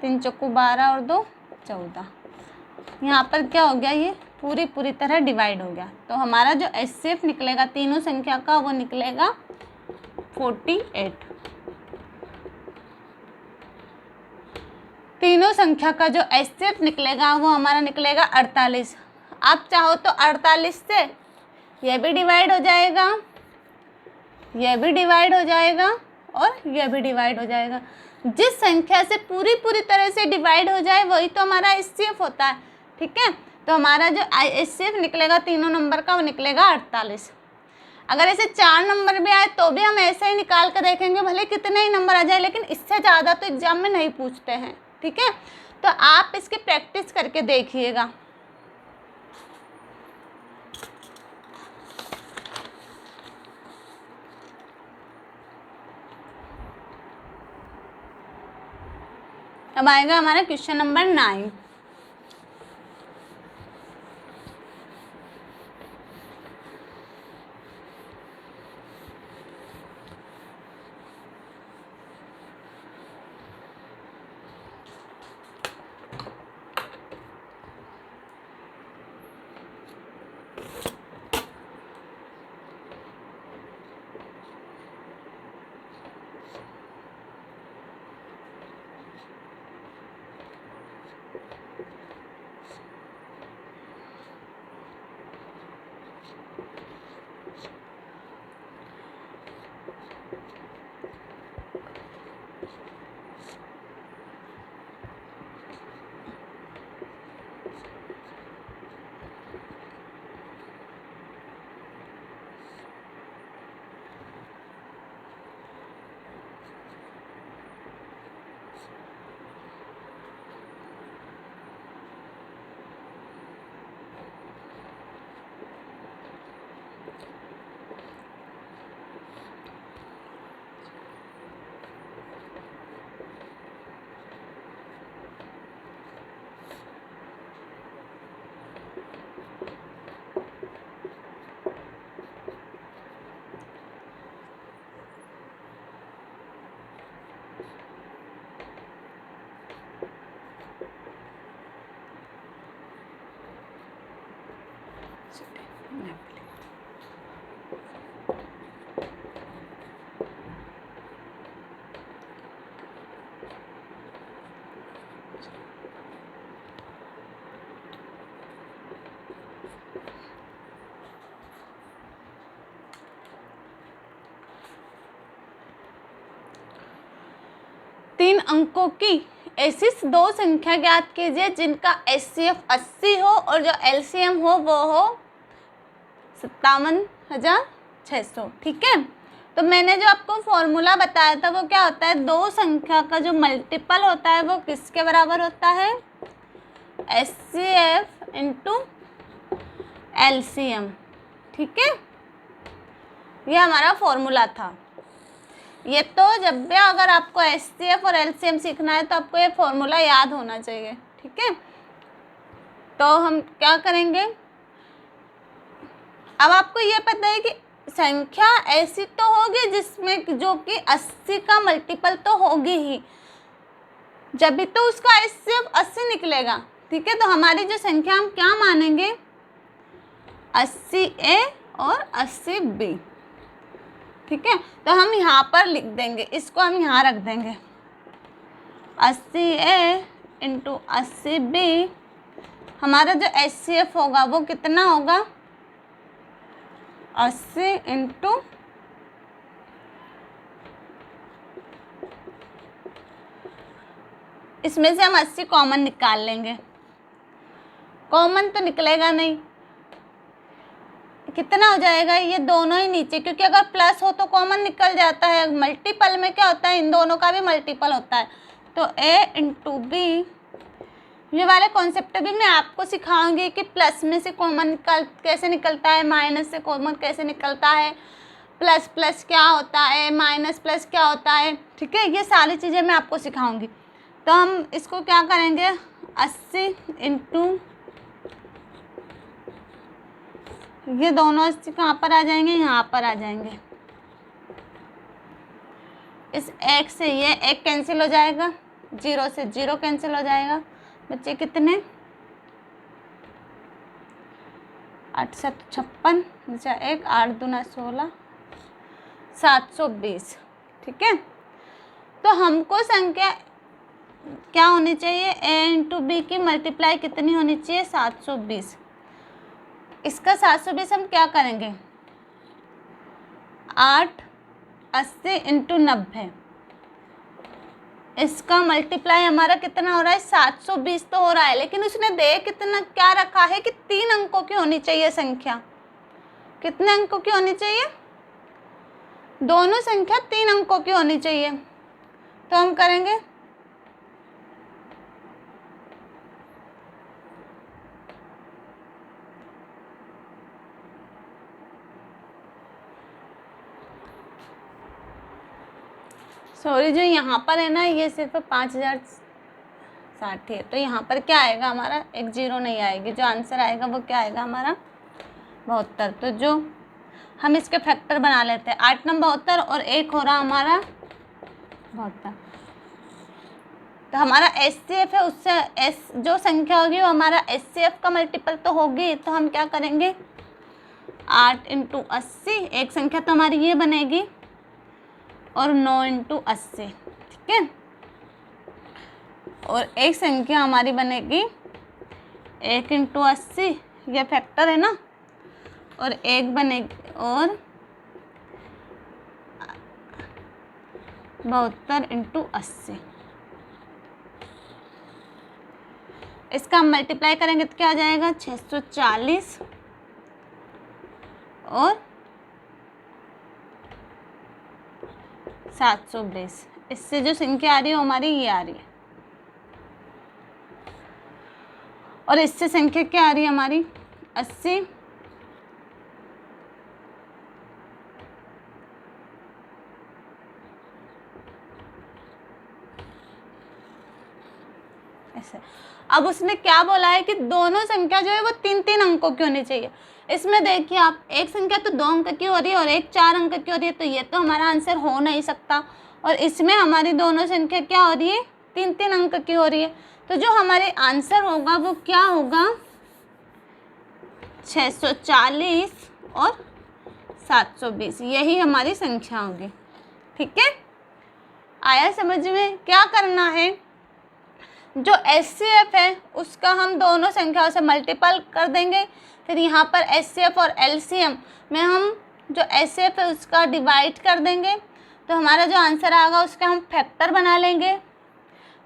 Speaker 1: 3 चौको 12 और 2 14। यहाँ पर क्या हो गया, ये पूरी तरह डिवाइड हो गया। तो हमारा जो HCF निकलेगा तीनों संख्या का वो निकलेगा 48। तीनों संख्या का जो HCF निकलेगा वो हमारा निकलेगा 48। आप चाहो तो 48 से ये भी डिवाइड हो जाएगा, ये भी डिवाइड हो जाएगा और ये भी डिवाइड हो जाएगा। जिस संख्या से पूरी तरह से डिवाइड हो जाए वही तो हमारा HCF होता है। ठीक है, तो हमारा जो HCF निकलेगा तीनों नंबर का वो निकलेगा 48। अगर ऐसे 4 नंबर भी आए तो भी हम ऐसे ही निकाल कर देखेंगे, भले कितने ही नंबर आ जाए, लेकिन इससे ज़्यादा तो एग्जाम में नहीं पूछते हैं। ठीक है, तो आप इसकी प्रैक्टिस करके देखिएगा। अब आएगा हमारा क्वेश्चन नंबर 9। तीन अंकों की ऐसी 2 संख्या ज्ञात कीजिए जिनका HCF 80 हो और जो LCM हो वो हो 57,600। ठीक है, तो मैंने जो आपको फॉर्मूला बताया था वो क्या होता है, 2 संख्या का जो मल्टीपल होता है वो किसके बराबर होता है, HCF इंटू LCM। ठीक है, ये हमारा फॉर्मूला था। ये तो जब भी अगर आपको HCF और LCM सीखना है तो आपको ये फॉर्मूला याद होना चाहिए। ठीक है, तो हम क्या करेंगे, अब आपको ये पता है कि संख्या ऐसी तो होगी जिसमें जो कि 80 का मल्टीपल तो होगी ही, जब भी तो उसका HCF 80 निकलेगा। ठीक है, तो हमारी जो संख्या हम क्या मानेंगे, 80A और 80B। ठीक है, तो हम यहाँ पर लिख देंगे, इसको हम यहाँ रख देंगे, 80A इंटू 80B। हमारा जो HCF होगा वो कितना होगा, 80 इंटू इसमें से हम 80 कॉमन निकाल लेंगे, कॉमन तो निकलेगा नहीं, कितना हो जाएगा, ये दोनों ही नीचे, क्योंकि अगर प्लस हो तो कॉमन निकल जाता है। मल्टीपल में क्या होता है, इन दोनों का भी मल्टीपल होता है। तो A इंटू B, ये वाले कॉन्सेप्ट भी मैं आपको सिखाऊंगी कि प्लस में से कॉमन कैसे निकलता है, माइनस से कॉमन कैसे निकलता है, प्लस प्लस क्या होता है, माइनस प्लस क्या होता है, ठीक है, ये सारी चीज़ें मैं आपको सिखाऊंगी। तो हम इसको क्या करेंगे, 80 इंटू, ये दोनों 80 कहाँ पर आ जाएंगे, यहाँ पर आ जाएंगे। इस एक से ये एक कैंसिल हो जाएगा, 0 से 0 कैंसिल हो जाएगा। बच्चे कितने, 8 7 56, 1 8 दूना 16, 720, ठीक है। तो हमको संख्या क्या होनी चाहिए, a इंटू बी की मल्टीप्लाई कितनी होनी चाहिए, 720। इसका 720 हम क्या करेंगे, 8 80 इंटू 90, इसका मल्टीप्लाई हमारा कितना हो रहा है, 720 तो हो रहा है, लेकिन उसने दे कितना क्या रखा है कि 3 अंकों की होनी चाहिए संख्या। कितने अंकों की होनी चाहिए, दोनों संख्या 3 अंकों की होनी चाहिए। तो हम करेंगे सॉरी, जो यहाँ पर है ना, ये सिर्फ 5060 है, तो यहाँ पर क्या आएगा हमारा, एक 0 नहीं आएगी, जो आंसर आएगा वो क्या आएगा हमारा, 72। तो जो हम इसके फैक्टर बना लेते हैं, 8 नंबर 72 और 1 हो रहा हमारा 72। तो हमारा HCF है, उससे एस जो संख्या होगी वो हमारा HCF का मल्टीपल तो होगी। तो हम क्या करेंगे, 8 इंटू 80, एक संख्या तो हमारी ये बनेगी, और 9 इंटू 80, ठीक है। और एक संख्या हमारी बनेगी 1 इंटू 80, यह फैक्टर है ना, और एक बनेगी और 72 इंटू 80। इसका हम मल्टीप्लाई करेंगे तो क्या आ जाएगा, 640 और 720। इससे जो संख्या आ रही है हमारी ये आ रही है, और इससे संख्या क्या आ रही है हमारी, 80 ऐसे। अब उसने क्या बोला है कि दोनों संख्या जो है वो 3-3 अंकों की होनी चाहिए। इसमें देखिए आप, एक संख्या तो 2 अंक की हो रही है और एक 4 अंक की हो रही है, तो ये तो हमारा आंसर हो नहीं सकता। और इसमें हमारी दोनों संख्या क्या हो रही है, 3-3 अंक की हो रही है। तो जो हमारे आंसर होगा वो क्या होगा, 640 और 720, यही हमारी संख्या होगी, ठीक है। आया समझ में, क्या करना है, जो HCF है उसका हम दोनों संख्याओं से मल्टीपल कर देंगे, फिर यहाँ पर HCF और LCM में हम जो HCF है उसका डिवाइड कर देंगे, तो हमारा जो आंसर आएगा उसका हम फैक्टर बना लेंगे।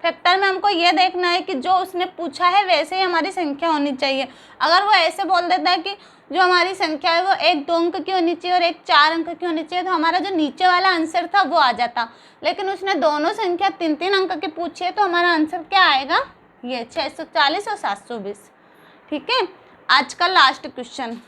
Speaker 1: फैक्टर में हमको ये देखना है कि जो उसने पूछा है वैसे ही हमारी संख्या होनी चाहिए। अगर वो ऐसे बोल देता है कि जो हमारी संख्या है वो 1-2 अंक की होनी चाहिए और एक 4 अंक की होनी चाहिए, तो हमारा जो नीचे वाला आंसर था वो आ जाता। लेकिन उसने दोनों संख्या 3-3 अंक की पूछी है, तो हमारा आंसर क्या आएगा, ये 640 और 720, ठीक है। आज का लास्ट क्वेश्चन,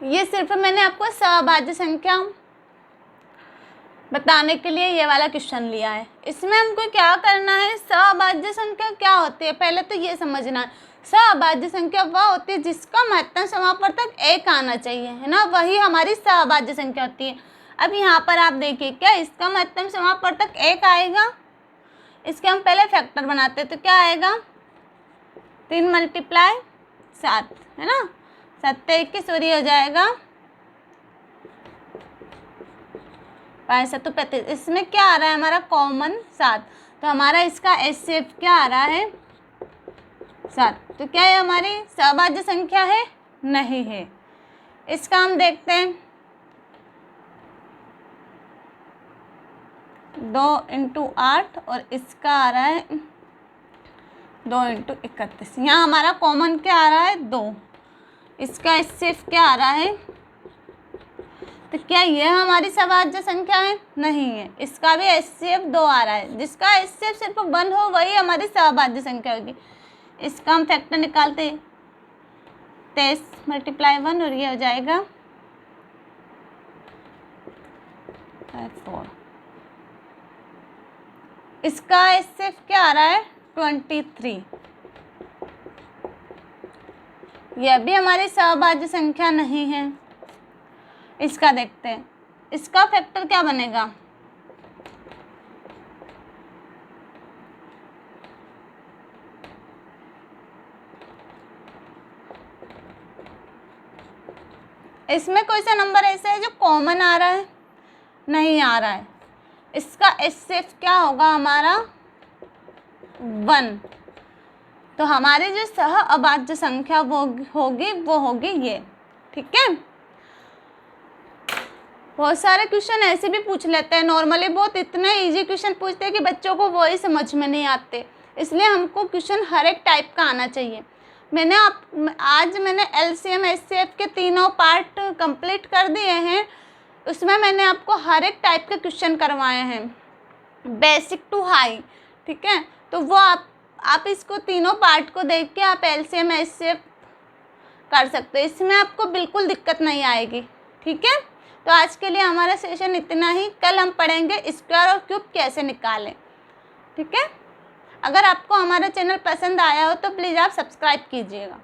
Speaker 1: ये सिर्फ मैंने आपको सहभाज्य संख्या बताने के लिए ये वाला क्वेश्चन लिया है। इसमें हमको क्या करना है, सहभाज्य संख्या क्या होती है पहले तो ये समझना है। सहभाज्य संख्या वह होती है जिसका महत्तम समापवर्तक 1 आना चाहिए, है ना, वही हमारी सहभाज्य संख्या होती है। अब यहाँ पर आप देखिए, क्या इसका महत्तम समापवर्तक 1 आएगा? इसके हम पहले फैक्टर बनाते हैं, तो क्या आएगा, 3 × 7, है ना, 7 1 सूरी हो जाएगा 5 7 35। इसमें क्या आ रहा है हमारा कॉमन 7, तो हमारा इसका HCF क्या आ रहा है 7। तो क्या ये हमारी सहभाज्य संख्या है? नहीं है। इसका हम देखते हैं, 2 × 8 और इसका आ रहा है 2 × 31। यहाँ हमारा कॉमन क्या आ रहा है 2, इसका HCF क्या आ रहा है, तो क्या यह हमारी सहभाज्य संख्या है? नहीं है। इसका भी HCF 2 आ रहा है, जिसका HCF सिर्फ 1 हो वही हमारी सहभाज्य संख्या होगी। इसका हम फैक्टर निकालते हैं, 23 × 1 और ये हो जाएगा 4। इसका HCF क्या आ रहा है 23। यह भी हमारी सहभाज्य संख्या नहीं है। इसका देखते हैं, इसका फैक्टर क्या बनेगा, इसमें कोई सा नंबर ऐसा है जो कॉमन आ रहा है? नहीं आ रहा है। इसका HCF क्या होगा हमारा 1। तो हमारी जो सह अभाज्य संख्या वो होगी ये, ठीक है। बहुत सारे क्वेश्चन ऐसे भी पूछ लेते हैं नॉर्मली, बहुत इतना इजी क्वेश्चन पूछते हैं कि बच्चों को वही समझ में नहीं आते। इसलिए हमको क्वेश्चन हर एक टाइप का आना चाहिए। आज मैंने LCM HCF के तीनों पार्ट कंप्लीट कर दिए हैं। उसमें मैंने आपको हर एक टाइप के क्वेश्चन करवाए हैं, बेसिक टू हाई, ठीक है। तो वो आप इसको तीनों पार्ट को देख के आप LCM HCF कर सकते हो, इसमें आपको बिल्कुल दिक्कत नहीं आएगी, ठीक है। तो आज के लिए हमारा सेशन इतना ही। कल हम पढ़ेंगे स्क्वायर और क्यूब कैसे निकालें, ठीक है। अगर आपको हमारा चैनल पसंद आया हो तो प्लीज़ आप सब्सक्राइब कीजिएगा।